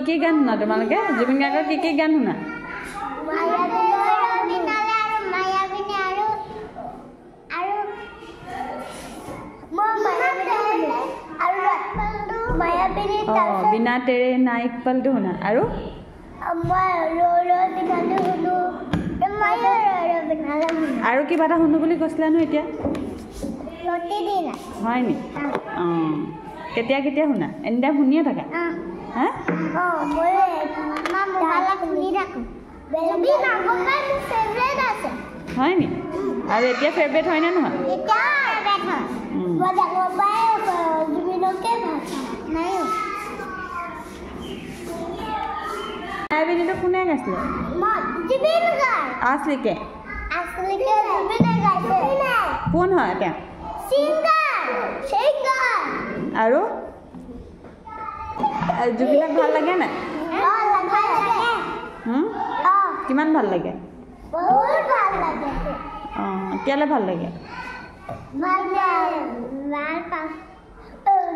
কি গান শুনা তোমালোকে জুবিন গাৰ্গৰ কি গান শুনা बिना तेरे ना एक पल तो होना आरो आरो की बाटा हुनु বুলি কৈছিলা ন এতিয়া প্ৰতিদিনা হয় নি কেতিয়া কেতিয়া শুনা এন্ডা শুনিয়ে থাকা হা মই মোবাইলত শুনি থাকো জুবিন গাৰ্গৰ ফেভৰেট আছে হয় নি আৰু এতিয়া ফেভৰেট হয় না নহয় এতিয়া ফেভৰেট হয় মই ডাঙৰ বাই জুবিনকে ভাল নাই আইবিনি তো কোনে গাইছিলে জুবিন গাৰ্গ আসলিকে জুবিনে গাইছে কোন হয় এটা সিঙ্গাৰ আৰু জুবিনক ভাল লাগে না ভাল লাগে কিমান ভাল লাগে বহুত ভাল লাগে কেলে ভাল লাগে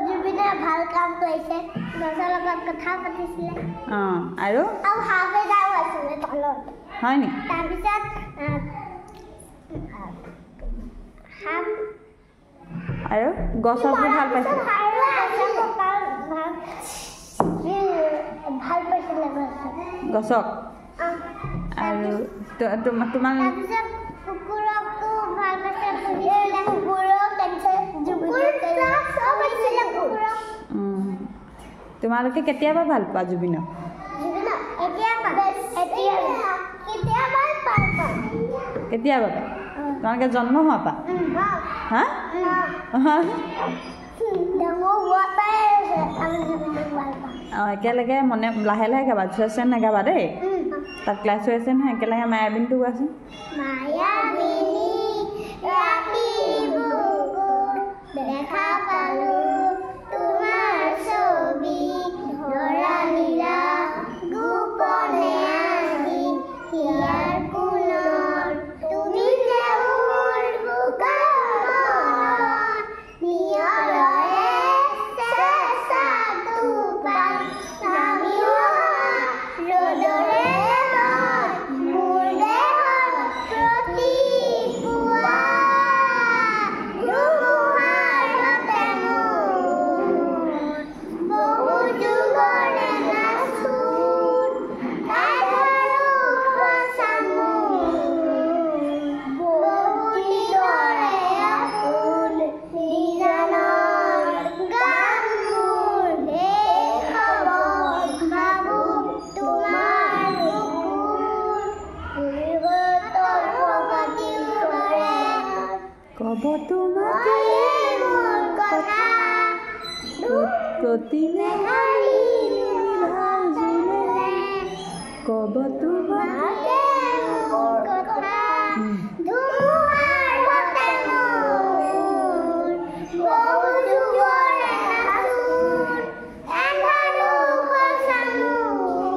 জুবিনে ভাল কাম কৰিছে গছৰ লগত কথা পাতিছিলে আৰু হাফ এডাও আছিলে তলত হয় নি তাৰপিছত আৰু গছক ভাল পাইছে ভাল পাইছিলে গছক আৰু তোমাৰ কুকুৰকো ভাল পাইছে কুকুৰক তোমালোকে কেতিয়াবা ভাল পোৱা জুবিনক কেতিয়াবা তোমালোকে জন্ম হোৱা পা হা একেলগে মনে লাহে লাহে গাবা চুৱেচন নাগাবা দেই তাত ক্লাছ হৈ আছে নহয় একেলগে মায়াবিনটো গোৱাচোন দেখা পালো তোমাৰ ছবি ধৰা নীলা গোপনে আহি হিয়াৰ কোণৰ তুমি যে মোৰ বুকামনৰ নিয়ৰৰে চেঁচা টোপাল নামি ৰ'দৰে মোৰ দেহৰ প্ৰতি পুৱা কব তোমাকে মোৰ কথা প্ৰতিমে কব তোমাকে মোৰ কথা ধুমুহাৰ মতে মোৰ বহু যুগৰে আচোন এন্ধাৰো সঁচামোন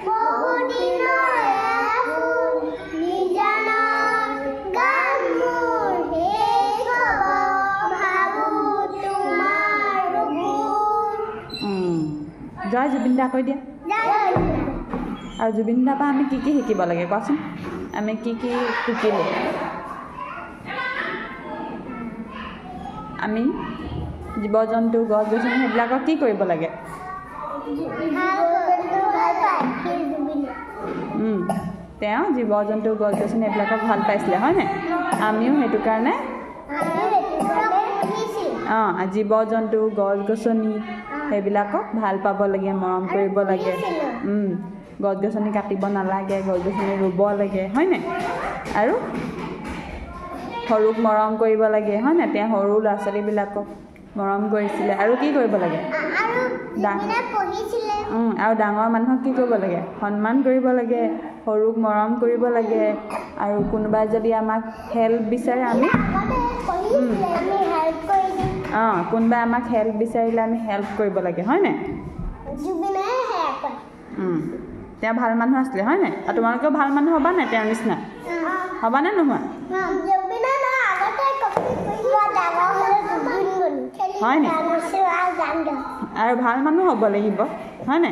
বহু দিনৰে আচোন নিজানৰ গান মোৰ শেষ হ'ব ভাবো তোমাৰ গুণ জয় জুবিন দা কৈ দিয়া আৰু জুবিন দাৰ পৰা আমি কি শিকিব লাগে কোৱাচোন আমি কি শিকিলোঁ আমি জীৱ জন্তু গছ গছনি সেইবিলাকক কি কৰিব লাগে তেওঁ জীৱ জন্তু গছ গছনি এইবিলাকক ভাল পাইছিলে হয়নে আমিও সেইটো কাৰণে জীৱ জন্তু গছ গছনি সেইবিলাকক ভাল পাব লাগে মৰম কৰিব লাগে গছ গছনি কাটিব নালাগে গছ গছনি ৰুব লাগে হয়নে আৰু সৰুক মৰম কৰিব লাগে হয়নে তেওঁ সৰু ল'ৰা ছোৱালীবিলাকক মৰম কৰিছিলে আৰু কি কৰিব লাগে আৰু ডাঙৰ মানুহক কি কৰিব লাগে সন্মান কৰিব লাগে সৰুক মৰম কৰিব লাগে আৰু কোনোবাই যদি আমাক হেল্প বিচাৰে আমি কোনোবাই আমাক হেল্প বিচাৰিলে আমি হেল্প কৰিব লাগে হয়নে তেওঁ ভাল মানুহ আছিলে হয়নে আৰু তোমালোকেও ভাল মানুহ হ'বা নাই তেওঁৰ নিচিনা হ'বানে নোহোৱা হয় নি ভাল দিয়ক আৰু ভাল মানুহ হ'ব লাগিব হয়নে